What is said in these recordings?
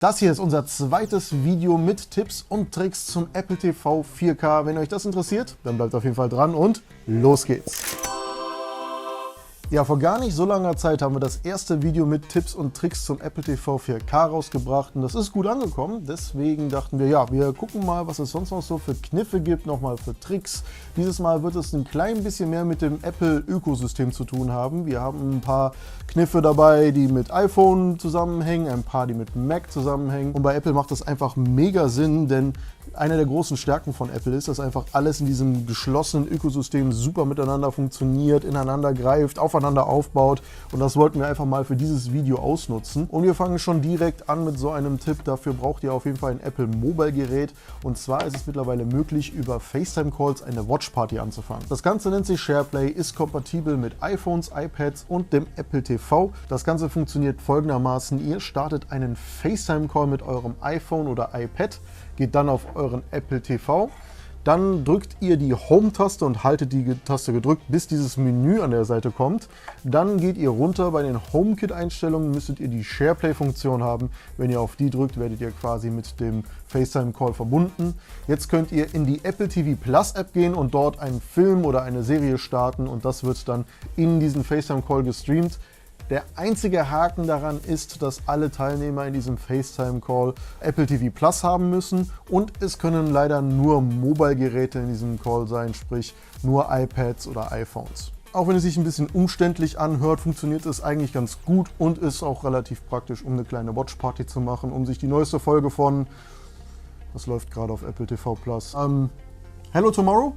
Das hier ist unser zweites Video mit Tipps und Tricks zum Apple TV 4K. Wenn euch das interessiert, dann bleibt auf jeden Fall dran und los geht's! Ja, vor gar nicht so langer Zeit haben wir das erste Video mit Tipps und Tricks zum Apple TV 4K rausgebracht und das ist gut angekommen. Deswegen dachten wir, ja, wir gucken mal, was es sonst noch so für Kniffe gibt, nochmal für Tricks. Dieses Mal wird es ein klein bisschen mehr mit dem Apple-Ökosystem zu tun haben. Wir haben ein paar Kniffe dabei, die mit iPhone zusammenhängen, ein paar, die mit Mac zusammenhängen. Und bei Apple macht das einfach mega Sinn, denn eine der großen Stärken von Apple ist, dass einfach alles in diesem geschlossenen Ökosystem super miteinander funktioniert, ineinander greift, aufeinander aufbaut. Und das wollten wir einfach mal für dieses Video ausnutzen. Und wir fangen schon direkt an mit so einem Tipp. Dafür braucht ihr auf jeden Fall ein Apple Mobile Gerät. Und zwar ist es mittlerweile möglich, über FaceTime Calls eine Watch Party anzufangen. Das Ganze nennt sich SharePlay, ist kompatibel mit iPhones, iPads und dem Apple TV. Das Ganze funktioniert folgendermaßen. Ihr startet einen FaceTime Call mit eurem iPhone oder iPad, geht dann auf euren Apple TV, dann drückt ihr die Home-Taste und haltet die Taste gedrückt, bis dieses Menü an der Seite kommt. Dann geht ihr runter, bei den HomeKit-Einstellungen müsstet ihr die SharePlay-Funktion haben. Wenn ihr auf die drückt, werdet ihr quasi mit dem FaceTime-Call verbunden. Jetzt könnt ihr in die Apple TV Plus App gehen und dort einen Film oder eine Serie starten und das wird dann in diesen FaceTime-Call gestreamt. Der einzige Haken daran ist, dass alle Teilnehmer in diesem FaceTime-Call Apple TV Plus haben müssen und es können leider nur Mobile-Geräte in diesem Call sein, sprich nur iPads oder iPhones. Auch wenn es sich ein bisschen umständlich anhört, funktioniert es eigentlich ganz gut und ist auch relativ praktisch, um eine kleine Watch-Party zu machen, um sich die neueste Folge von, das läuft gerade auf Apple TV Plus, Hello Tomorrow?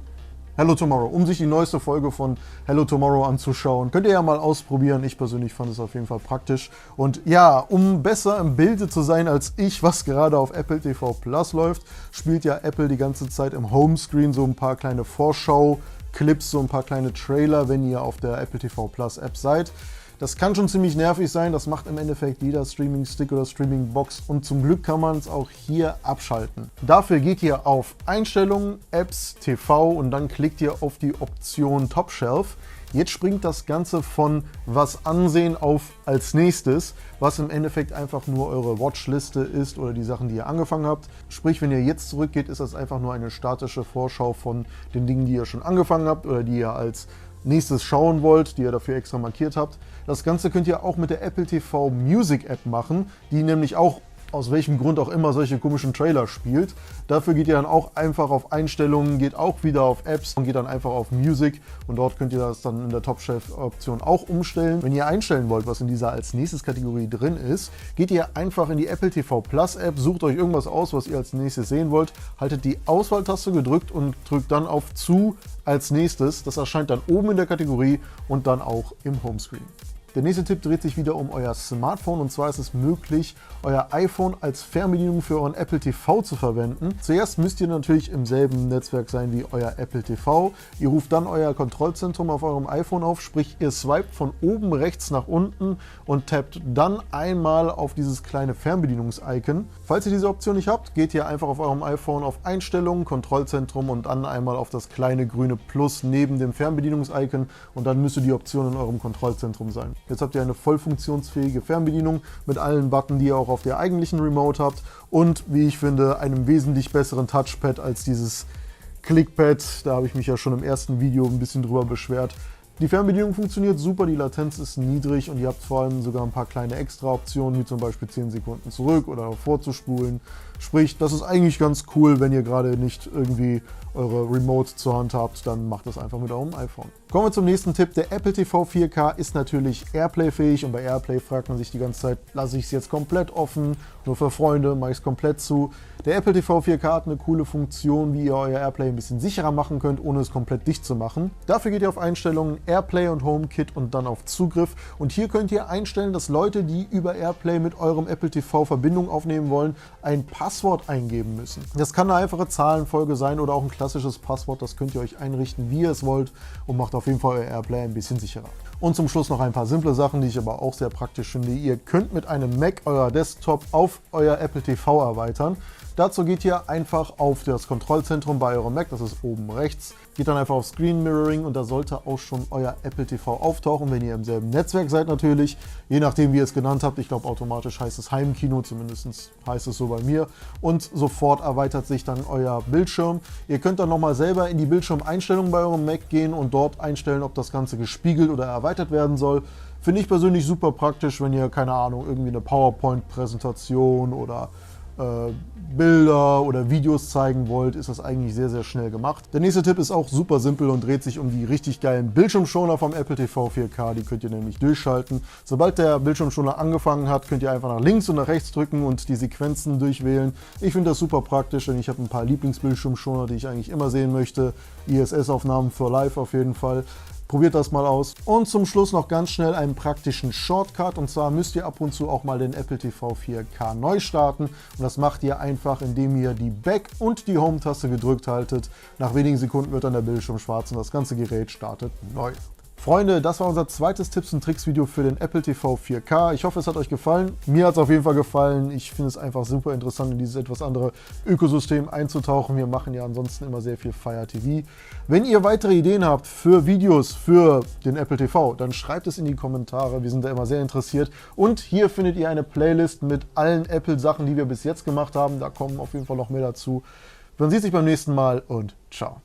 Hello Tomorrow, um sich die neueste Folge von Hello Tomorrow anzuschauen. Könnt ihr ja mal ausprobieren. Ich persönlich fand es auf jeden Fall praktisch. Und ja, um besser im Bilde zu sein als ich, was gerade auf Apple TV Plus läuft, spielt ja Apple die ganze Zeit im Homescreen so ein paar kleine Vorschau-Clips, so ein paar kleine Trailer, wenn ihr auf der Apple TV Plus App seid. Das kann schon ziemlich nervig sein, das macht im Endeffekt jeder Streaming-Stick oder Streaming-Box und zum Glück kann man es auch hier abschalten. Dafür geht ihr auf Einstellungen, Apps, TV und dann klickt ihr auf die Option Top Shelf. Jetzt springt das Ganze von was ansehen auf als nächstes, was im Endeffekt einfach nur eure Watchliste ist oder die Sachen, die ihr angefangen habt. Sprich, wenn ihr jetzt zurückgeht, ist das einfach nur eine statische Vorschau von den Dingen, die ihr schon angefangen habt oder die ihr als nächstes schauen wollt, die ihr dafür extra markiert habt. Das Ganze könnt ihr auch mit der Apple TV Music App machen, die nämlich auch aus welchem Grund auch immer solche komischen Trailer spielt. Dafür geht ihr dann auch einfach auf Einstellungen, geht auch wieder auf Apps und geht dann einfach auf Music und dort könnt ihr das dann in der Top-Shelf-Option auch umstellen. Wenn ihr einstellen wollt, was in dieser als nächstes Kategorie drin ist, geht ihr einfach in die Apple TV Plus App, sucht euch irgendwas aus, was ihr als nächstes sehen wollt, haltet die Auswahltaste gedrückt und drückt dann auf Zu als nächstes. Das erscheint dann oben in der Kategorie und dann auch im Homescreen. Der nächste Tipp dreht sich wieder um euer Smartphone und zwar ist es möglich, euer iPhone als Fernbedienung für euren Apple TV zu verwenden. Zuerst müsst ihr natürlich im selben Netzwerk sein wie euer Apple TV. Ihr ruft dann euer Kontrollzentrum auf eurem iPhone auf, sprich ihr swipet von oben rechts nach unten und tappt dann einmal auf dieses kleine Fernbedienungs-Icon. Falls ihr diese Option nicht habt, geht ihr einfach auf eurem iPhone auf Einstellungen, Kontrollzentrum und dann einmal auf das kleine grüne Plus neben dem Fernbedienungs-Icon und dann müsste die Option in eurem Kontrollzentrum sein. Jetzt habt ihr eine voll funktionsfähige Fernbedienung mit allen Button, die ihr auch auf der eigentlichen Remote habt und, wie ich finde, einem wesentlich besseren Touchpad als dieses Clickpad. Da habe ich mich ja schon im ersten Video ein bisschen drüber beschwert. Die Fernbedienung funktioniert super, die Latenz ist niedrig und ihr habt vor allem sogar ein paar kleine Extra-Optionen, wie zum Beispiel 10 Sekunden zurück oder vorzuspulen. Sprich, das ist eigentlich ganz cool, wenn ihr gerade nicht irgendwie eure Remote zur Hand habt, dann macht das einfach mit eurem iPhone. Kommen wir zum nächsten Tipp. Der Apple TV 4K ist natürlich Airplay-fähig und bei Airplay fragt man sich die ganze Zeit, lasse ich es jetzt komplett offen, nur für Freunde, mache ich es komplett zu. Der Apple TV 4K hat eine coole Funktion, wie ihr euer Airplay ein bisschen sicherer machen könnt, ohne es komplett dicht zu machen. Dafür geht ihr auf Einstellungen, Airplay und HomeKit und dann auf Zugriff. Und hier könnt ihr einstellen, dass Leute, die über Airplay mit eurem Apple TV Verbindung aufnehmen wollen, ein Passwort eingeben müssen. Das kann eine einfache Zahlenfolge sein oder auch ein klassisches Passwort. Das könnt ihr euch einrichten, wie ihr es wollt und macht auf jeden Fall euer Airplay ein bisschen sicherer. Und zum Schluss noch ein paar simple Sachen, die ich aber auch sehr praktisch finde. Ihr könnt mit einem Mac euer Desktop auf euer Apple TV erweitern. Dazu geht ihr einfach auf das Kontrollzentrum bei eurem Mac, das ist oben rechts. Geht dann einfach auf Screen Mirroring und da sollte auch schon euer Apple TV auftauchen, wenn ihr im selben Netzwerk seid natürlich. Je nachdem, wie ihr es genannt habt. Ich glaube, automatisch heißt es Heimkino, zumindest heißt es so bei mir. Und sofort erweitert sich dann euer Bildschirm. Ihr könnt dann nochmal selber in die Bildschirmeinstellungen bei eurem Mac gehen und dort einstellen, ob das Ganze gespiegelt oder erweitert werden soll. Finde ich persönlich super praktisch, wenn ihr, keine Ahnung, irgendwie eine PowerPoint-Präsentation oder Bilder oder Videos zeigen wollt, ist das eigentlich sehr, sehr schnell gemacht. Der nächste Tipp ist auch super simpel und dreht sich um die richtig geilen Bildschirmschoner vom Apple TV 4K. Die könnt ihr nämlich durchschalten. Sobald der Bildschirmschoner angefangen hat, könnt ihr einfach nach links und nach rechts drücken und die Sequenzen durchwählen. Ich finde das super praktisch, denn ich habe ein paar Lieblingsbildschirmschoner, die ich eigentlich immer sehen möchte. ISS-Aufnahmen for Life auf jeden Fall. Probiert das mal aus. Und zum Schluss noch ganz schnell einen praktischen Shortcut. Und zwar müsst ihr ab und zu auch mal den Apple TV 4K neu starten. Und das macht ihr einfach, indem ihr die Back- und die Home-Taste gedrückt haltet. Nach wenigen Sekunden wird dann der Bildschirm schwarz und das ganze Gerät startet neu. Freunde, das war unser zweites Tipps- und Tricks-Video für den Apple TV 4K. Ich hoffe, es hat euch gefallen. Mir hat es auf jeden Fall gefallen. Ich finde es einfach super interessant, in dieses etwas andere Ökosystem einzutauchen. Wir machen ja ansonsten immer sehr viel Fire TV. Wenn ihr weitere Ideen habt für Videos für den Apple TV, dann schreibt es in die Kommentare. Wir sind da immer sehr interessiert. Und hier findet ihr eine Playlist mit allen Apple-Sachen, die wir bis jetzt gemacht haben. Da kommen auf jeden Fall noch mehr dazu. Man sieht sich beim nächsten Mal und ciao.